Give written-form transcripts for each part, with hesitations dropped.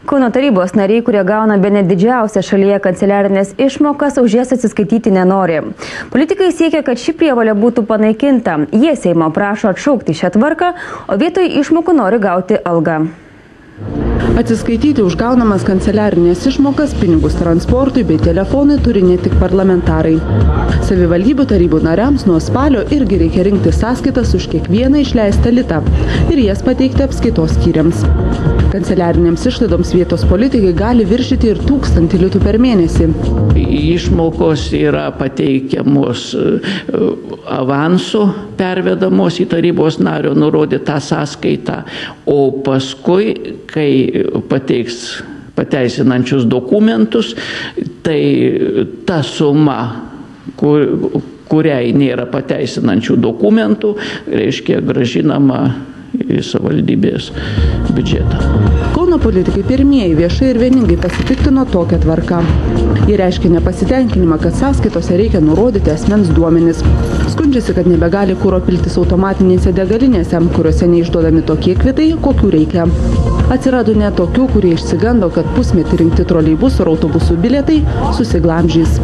Kauno tarybos nariai, kurie gauna bene didžiausią šalyje kanceliarinės išmokas, už jas atsiskaityti nenori. Politikai siekia, kad ši prievolė būtų panaikinta. Jie Seimo prašo atšaukti šią tvarką, o vietoj išmokų nori gauti algą. Atsiskaityti už gaunamas kanceliarinės išmokas, pinigus transportui bei telefonui turi ne tik parlamentarai. Savivaldybių tarybų nariams nuo spalio irgi reikia rinkti sąskaitas už kiekvieną išleistą litą ir jas pateikti apskaitos skyriams. Kanceliarinėms išlaidoms vietos politikai gali viršyti ir 1000 litų per mėnesį. Išmokos yra pateikiamos avansu, pervedamos į tarybos nario nurodytą sąskaitą, o paskui, kai pateiks pateisinančius dokumentus, tai ta suma, kuriai nėra pateisinančių dokumentų, reiškia grąžinama į savivaldybės biudžetą. Kauno politikai pirmieji viešai ir vieningai pasipiktino tokią tvarką. Jie reiškia nepasitenkinimą, kad sąskaitose reikia nurodyti asmens duomenis. Skundžiasi, kad nebegali kuro piltis automatinėse degalinėse, kuriuose neišduodami tokie kvitai, kokių reikia. Atsirado net tokių, kurie išsigando, kad pusmetį rinkti troleibusų ir autobusų bilietai susiglamžys.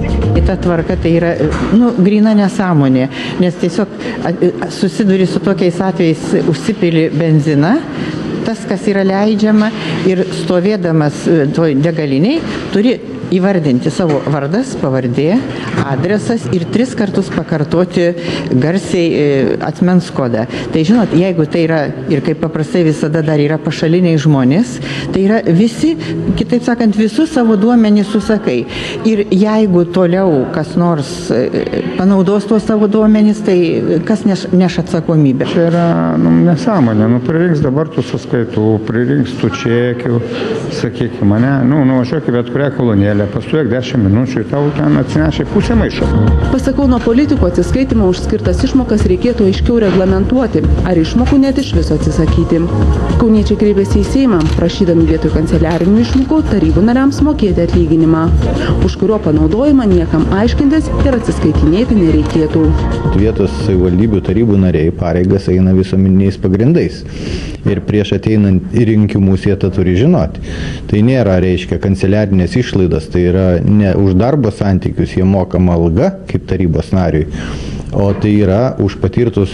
Ta tvarka tai yra gryna nesąmonė, nes tiesiog susiduri su tokiais atvejais, užsipili benziną, tas, kas yra leidžiama, ir stovėdamas toj degaliniai turi įvardinti savo vardas, pavardė, adresas ir 3 kartus pakartoti garsiai asmens kodą. Tai žinot, jeigu tai yra, ir kaip paprastai visada dar yra pašaliniai žmonės, tai yra visi, kitaip sakant, visus savo duomenys susakai. Ir jeigu toliau kas nors panaudos tuos savo duomenys, tai kas neš atsakomybę? Čia yra nesąmonė, prireiks dabar tų sąskaitų, prireiks tų čekių, sakykime, nuvažiuok į bet kurią kolonėlę, pastovėk 10 minučių ir tau ten atsinešė pusę maišo. Pasak Kauno politikų, atsiskaitimo už skirtas išmokas reikėtų aiškiau reglamentuoti, ar išmokų net iš viso atsisakyti. Kauniečiai kreipėsi į Seimą, prašydami vietoj kanceliarinių išmokų tarybų nariams mokėti atlyginimą, už kurio panaudojimą niekam aiškintis ir atsiskaitinėti nereikėtų. Vietos savivaldybių tarybų nariai pareigas eina visuomeniniais pagrindais. Ir prieš ateinant į rinkimus jie tą turi žinoti. Tai nėra, reiškia, kanceliarinės išlaidas, tai yra ne už darbo santykius jie mokama alga kaip tarybos nariui, o tai yra už patirtas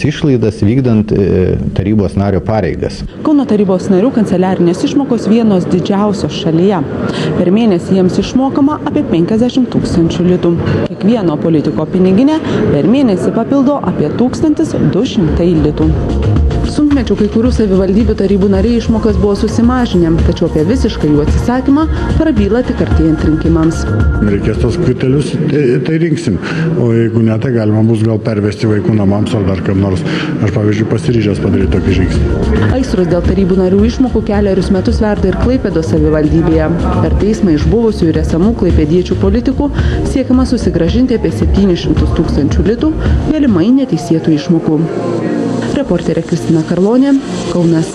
išlaidas vykdant tarybos nario pareigas. Kauno tarybos narių kanceliarinės išmokos vienos didžiausios šalyje. Per mėnesį jiems išmokama apie 50 000 litų. Kiekvieno politiko piniginę per mėnesį papildo apie 1200 litų. Sunkmečių kai kurių savivaldybių tarybų nariai išmokas buvo susimažinę, tačiau apie visišką jų atsisakymą prabyla tik artėjant rinkimams. Reikės tos kvitelius, tai rinksim, o jeigu ne, tai galima bus gal pervesti vaikų namams ar dar kam nors. Aš, pavyzdžiui, pasiryžęs padaryti tokį žingsnį. Aistros dėl tarybų narių išmokų kelerius metus verda ir Klaipėdos savivaldybėje. Per teismą iš buvusių ir esamų klaipėdiečių politikų siekiama susigrąžinti apie 700 000 litų galimai neteisėtų išmokų. Reporterė Kristina Karlonė, Kaunas.